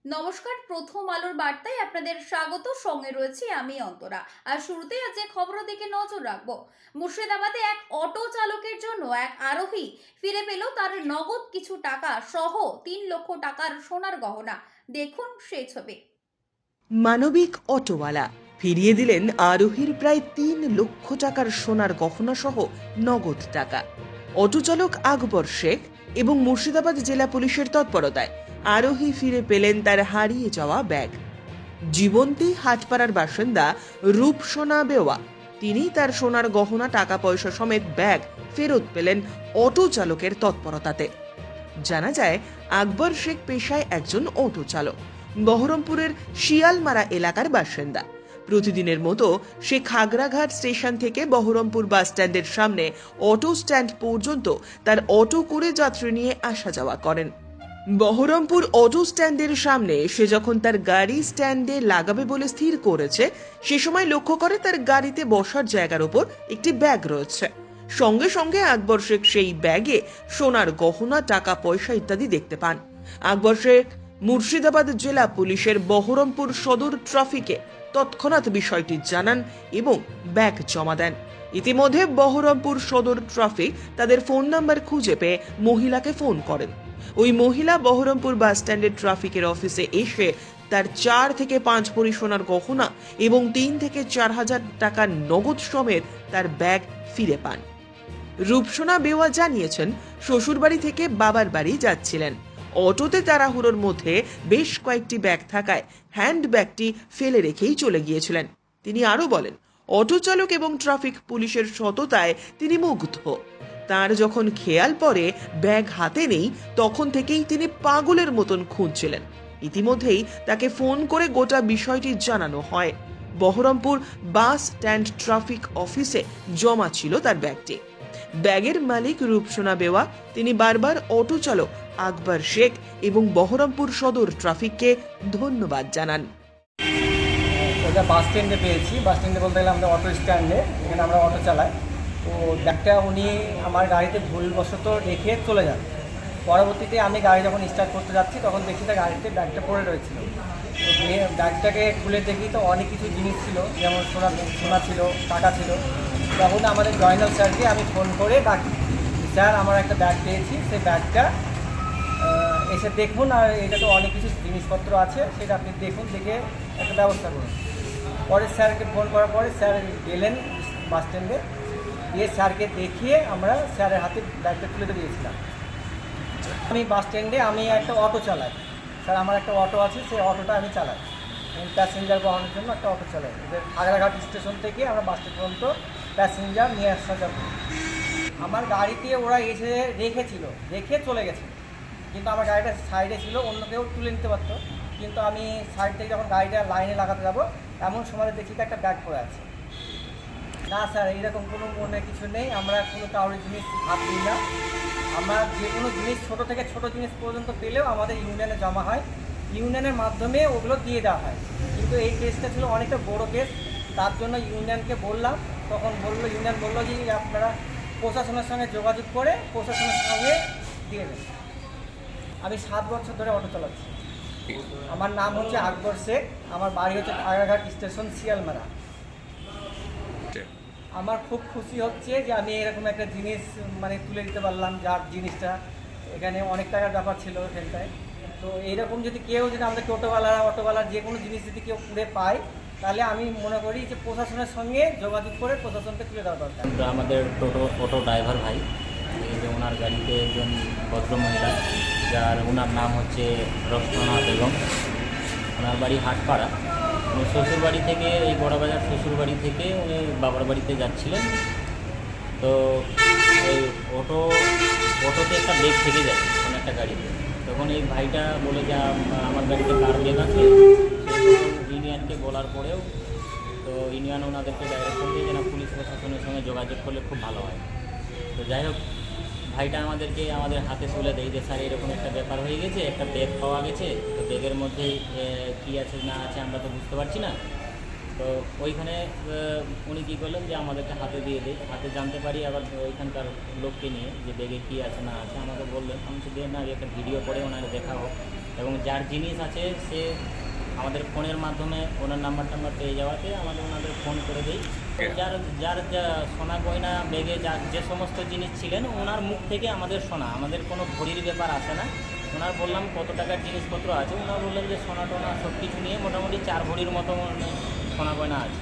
নমস্কার, প্রথম আলোর বার্তায় আপনাদের স্বাগত। সঙ্গে রয়েছি আমি অন্তরা। আর শুরুতেই আজ যে খবর দিকে নজর রাখবো। মুর্শিদাবাদে এক অটো চালকের জন্য এক আরোহী ফিরে পেল তার নগদ কিছু টাকা সহ 3 লক্ষ টাকার সোনার গহনা। দেখুন সেই ছবি। মানবিক অটোওয়ালা ফিরিয়ে দিলেন আরোহীর প্রায় 3 লক্ষ টাকার সোনার গহনা সহ নগদ টাকা। অটো চালক আকবর শেখ এবং মুর্শিদাবাদ জেলা পুলিশের তৎপরতায় আরোহী ফিরে পেলেন তার হারিয়ে যাওয়া ব্যাগ। জীবন্তী হাটপাড়ার বাসিন্দা রূপসোনা বেওয়া তিনি তার সোনার গহনা টাকা পয়সা সমেত ব্যাগ ফেরত পেলেন অটো চালকের তৎপরতাতে। জানা যায় আকবর শেখ পেশায় একজন অটো চালক, বহরমপুরের শিয়ালমারা এলাকার বাসিন্দা। প্রতিদিনের মতো সে খাগড়াঘাট স্টেশন থেকে বহরমপুর বাস স্ট্যান্ডের সামনে অটো স্ট্যান্ড পর্যন্ত তার অটো করে যাত্রী নিয়ে আসা যাওয়া করেন। বহরমপুর অটো স্ট্যান্ডের সামনে সে যখন তার গাড়ি স্ট্যান্ডে লাগাবে বলে স্থির করেছে, সে সময় লক্ষ্য করে তার গাড়িতে বসার জায়গার উপর একটি ব্যাগ রয়েছে। সঙ্গে সঙ্গে আকবর শেখ সেই ব্যাগে সোনার গহনা, টাকা পয়সা ইত্যাদি দেখতে পান। আকবর শেখ মুর্শিদাবাদ জেলা পুলিশের বহরমপুর সদর ট্রাফিকে তৎক্ষণাৎ বিষয়টি জানান এবং ব্যাগ জমা দেন। ইতিমধ্যে বহরমপুর সদর ট্রাফিক তাদের ফোন নাম্বার খুঁজে পেয়ে মহিলাকে ফোন করেন। ওই মহিলা বহরমপুর বাস স্ট্যান্ডের ট্রাফিকের অফিসে এসে তার 4 থেকে 5 ভরি সোনার গহনা এবং 3 থেকে 4,000 টাকার নগদ সমেত তার ব্যাগ ফিরে পান। রূপসোনা বেওয়া জানিয়েছেন, শ্বশুরবাড়ি থেকে বাবার বাড়ি যাচ্ছিলেন। অটোতে তাড়াহুড়োর মধ্যে বেশ কয়েকটি ব্যাগ থাকায় হ্যান্ড ব্যাগটি ফেলে রেখেই চলে গিয়েছিলেন। তিনি আরও বলেন, অটো চালক এবং ট্রাফিক পুলিশের সততায় তিনি মুগ্ধ। তার যখন খেয়াল পড়ে ব্যাগ হাতে নেই, তখন থেকেই তিনি পাগলের মতন খুঁজছিলেন। ইতিমধ্যেই তাকে ফোন করে গোটা বিষয়টি জানানো হয়। বহরমপুর বাস স্ট্যান্ড ট্রাফিক অফিসে জমা ছিল তার ব্যাগটি। ব্যাগের মালিক রূপসোনা বেওয়া তিনি বারবার অটো চালক আকবর শেখ এবং বহরমপুর সদর ট্রাফিককে ধন্যবাদ জানান। ওটা বাস স্ট্যান্ডে পেয়েছি। বাস স্ট্যান্ডে বলতে গেলে আমাদের অটো স্ট্যান্ডে, এখানে আমরা অটো চালাই। তো ব্যাগটা উনি আমার গাড়িতে ভুলবশত রেখে চলে যান। পরবর্তীতে আমি গাড়ি যখন স্টার্ট করতে যাচ্ছি তখন দেখি তার গাড়িতে ব্যাগটা পড়ে রয়েছিল। তো ব্যাগটাকে খুলে দেখি তো অনেক কিছু জিনিস ছিল, যেমন সোনা ছিল, টাকা ছিল। তখন আমাদের জয়নাল স্যারকে আমি ফোন করে ডাকি, স্যার আমার একটা ব্যাগ পেয়েছি, সেই ব্যাগটা এসে দেখুন, আর এটা তো অনেক কিছু জিনিসপত্র আছে, সেটা আপনি দেখুন, দেখে একটা ব্যবস্থা করুন। পরে স্যারকে ফোন করার পরে স্যার গেলেন বাস স্ট্যান্ডে, গিয়ে স্যারকে দেখিয়ে আমরা স্যারের হাতে ব্যাগটা তুলে দিয়েছিলাম। আমি বাস স্ট্যান্ডে আমি একটা অটো চালাই, স্যার আমার একটা অটো আছে, সেই অটোটা আমি চালাই, প্যাসেঞ্জার বহনের জন্য একটা অটো চালাই। খাগড়াঘাট স্টেশন থেকে আমরা বাস স্ট্যান্ড পর্যন্ত প্যাসেঞ্জার নিয়ে আসা যাবে। আমার গাড়িতে ওরা এসে রেখেছিল, রেখে চলে গেছে, কিন্তু আমার গাড়িটা সাইডে ছিল, অন্য কেউ তুলে নিতে পারতো। কিন্তু আমি সাইড থেকে যখন গাড়িটা লাইনে লাগাতে যাবো, এমন সময় দেখি তো একটা ব্যাগ পড়ে আছে। না স্যার, এরকম কোনো মনে কিছু নেই, আমরা কোনো কারোর জিনিস হাত দিই না। আমরা যে কোনো জিনিস ছোটো থেকে ছোটো জিনিস পর্যন্ত পেলেও আমাদের ইউনিয়নে জমা হয়, ইউনিয়নের মাধ্যমে ওগুলো দিয়ে দেওয়া হয়। কিন্তু এই কেসটা ছিল অনেকটা বড় কেস, তার জন্য ইউনিয়নকে বললাম, তখন ইউনিয়ন বললো যে আপনারা প্রশাসনের সঙ্গে যোগাযোগ করে প্রশাসনের সঙ্গে দিয়ে দেন। আমি 7 বছর ধরে অটো চালাচ্ছি। আমার নাম হচ্ছে আকবর শেখ, আমার বাড়ি হচ্ছে খাগড়াঘাট স্টেশন, শিয়ালমারা। আমার খুব খুশি হচ্ছে যে আমি এরকম একটা জিনিস তুলে দিতে পারলাম, যার জিনিসটা এখানে অনেক টাকার ব্যাপার ছিল এখানটায়। তো এইরকম যদি কেউ আমাদের অটোওয়ালার যে কোনো জিনিস যদি কেউ পুড়ে পায়, তাহলে আমি মনে করি যে প্রশাসনের সঙ্গে যোগাযোগ করে প্রশাসনকে তুলে দেওয়া দরকার। আমাদের অটো ড্রাইভার ভাই, এই যে ওনার গাড়িতে একজন ভদ্রমহিলা, যার ওনার নাম হচ্ছে রূপসোনা বেগম, ওনার বাড়ি হাটপাড়া। উনি শ্বশুরবাড়ি থেকে, এই বড়বাজার শ্বশুরবাড়ি থেকে উনি বাবার বাড়িতে যাচ্ছিলেন। তো এই অটোতে একটা ব্যাগ থেকে যায় কোনো একটা গাড়িতে। তখন এই ভাইটা বলে যে আমার গাড়িতে কার ব্যাগ আছে, ইউনিয়নকে বলার পরেও তো ইউনিয়ন ওনাদেরকে ডাইরেকশন দিয়ে যে না, পুলিশ প্রশাসনের সঙ্গে যোগাযোগ করলে খুব ভালো হয়। তো যাই হোক, ভাইটা আমাদের হাতে তুলে দেয় যে স্যার এরকম একটা ব্যাপার হয়ে গেছে, একটা ব্যাগ পাওয়া গেছে, তো ব্যাগের মধ্যে কী আছে না আছে আমরা তো বুঝতে পারছি না। তো ওইখানে উনি কী করলেন যে আমাদেরকে হাতে দিয়ে দেয়, হাতে জানতে পারি আবার ওইখানকার লোককে নিয়ে যে ব্যাগে কী আছে না আছে আমাকে বললেন। আমি শুধু না একটা ভিডিও করে ওনাকে দেখাবো। এবং যার জিনিস আছে সে আমাদের ফোনের মাধ্যমে ওনার নাম্বার টাম্বার পেয়ে যাওয়াতে ওনাদের ফোন করে দিই। যার যার যা সোনা গয়না ব্যাগে যার যে সমস্ত জিনিস ছিলেন ওনার মুখ থেকে আমাদের শোনা, আমাদের কোনো ঘড়ির ব্যাপার আসে না। ওনার বললাম কত টাকার জিনিসপত্র আছে, ওনার বললেন যে সোনা টোনা সব কিছু নিয়ে মোটামুটি 4 ভরির মতো সোনা গয়না আছে।